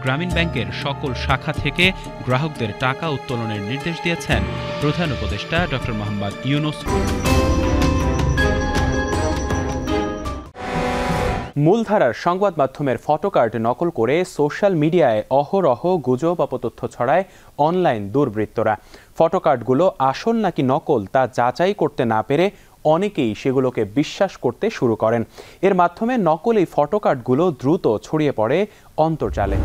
গ্রামীণ ব্যাংকের সকল শাখা থেকে গ্রাহকদের টাকা উত্তোলনের নির্দেশ দিয়েছেন প্রধান উপদেষ্টা ড. মোহাম্মদ ইউনূস। মূলধারার সংবাদ মাধ্যমের ফটোকার্ড নকল করে সোশ্যাল মিডিয়ায় অহরহ গুজব অপতথ্য ছড়ায় অনলাইন দুর্বৃত্তরা। ফটোকার্ডগুলো আসল নাকি নকল তা যাচাই করতে না পেরে অনেকেই সেগুলোকে বিশ্বাস করতে শুরু করেন। এর মাধ্যমে নকল এই ফটোকার্ডগুলো দ্রুত ছড়িয়ে পড়ে অন্তর্জালে।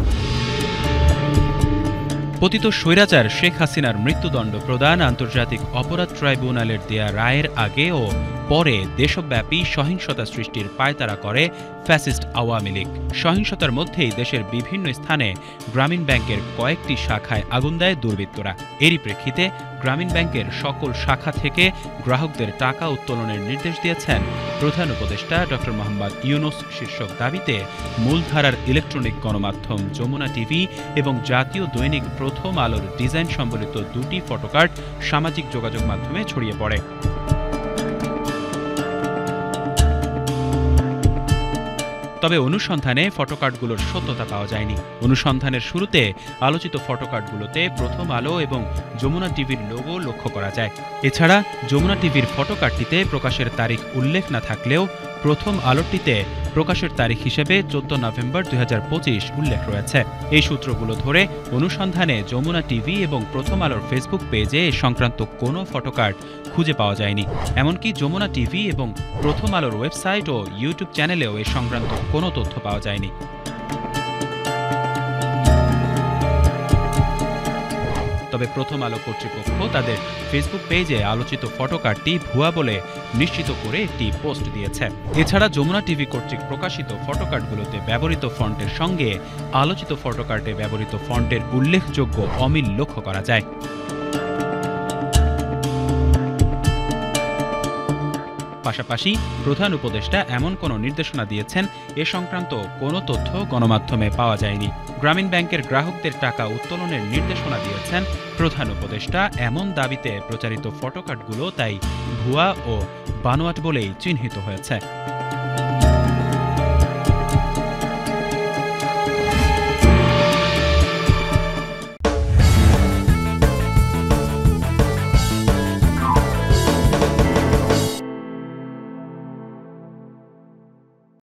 পতিত স্বৈরাচার শেখ হাসিনার মৃত্যুদণ্ড প্রদান আন্তর্জাতিক অপরাধ ট্রাইব্যুনালের দেয়া রায়ের আগে ও পরে দেশব্যাপী সহিংসতা সৃষ্টির পায়তারা করে ফ্যাসিস্ট আওয়ামী লীগ। সহিংসতার মধ্যেই দেশের বিভিন্ন স্থানে গ্রামীণ ব্যাংকের কয়েকটি শাখায় আগুন দেয় দুর্বৃত্তরা। এরই প্রেক্ষিতে গ্রামীণ ব্যাংকের সকল শাখা থেকে গ্রাহকদের টাকা উত্তোলনের নির্দেশ দিয়েছেন প্রধান উপদেষ্টা ড. মোহাম্মদ ইউনূস শীর্ষক দাবিতে মূলধারার ইলেকট্রনিক গণমাধ্যম যমুনা টিভি এবং জাতীয় দৈনিক প্রথম আলোর ডিজাইন সম্বলিত দুটি ফটোকার্ড সামাজিক যোগাযোগ মাধ্যমে ছড়িয়ে পড়ে। তবে অনুসন্ধানে ফটোকার্ডগুলোর সত্যতা পাওয়া যায়নি। অনুসন্ধানের শুরুতে আলোচিত ফটোকার্ডগুলোতে প্রথম আলো এবং যমুনা টিভির লোগো লক্ষ্য করা যায়। এছাড়া যমুনা টিভির ফটোকার্ডটিতে প্রকাশের তারিখ উল্লেখ না থাকলেও প্রথম আলোটিতে প্রকাশের তারিখ হিসেবে 14 নভেম্বর 2025 উল্লেখ রয়েছে। এই সূত্রগুলো ধরে অনুসন্ধানে যমুনা টিভি এবং প্রথম আলোর ফেসবুক পেজে এ সংক্রান্ত কোনো ফটোকার্ড খুঁজে পাওয়া যায়নি। এমনকি যমুনা টিভি এবং প্রথম আলোর ওয়েবসাইট ও ইউটিউব চ্যানেলেও এ সংক্রান্ত কোনো তথ্য পাওয়া যায়নি। তবে প্রথম আলো কর্তৃপক্ষ তাদের ফেসবুক পেজে আলোচিত ফটোকার্ডটি ভুয়া বলে নিশ্চিত করে একটি পোস্ট দিয়েছে। এছাড়া যমুনা টিভি কর্তৃক প্রকাশিত ফটোকার্ডগুলোতে ব্যবহৃত ফন্টের সঙ্গে আলোচিত ফটোকার্ডে ব্যবহৃত ফন্টের উল্লেখযোগ্য অমিল লক্ষ্য করা যায়। পাশাপাশি প্রধান উপদেষ্টা এমন কোনো নির্দেশনা দিয়েছেন এ সংক্রান্ত কোনো তথ্য গণমাধ্যমে পাওয়া যায়নি। গ্রামীণ ব্যাংকের গ্রাহকদের টাকা উত্তোলনের নির্দেশনা দিয়েছেন প্রধান উপদেষ্টা এমন দাবিতে প্রচারিত ফটোকার্ডগুলো তাই ভুয়া ও বানোয়াট বলেই চিহ্নিত হয়েছে।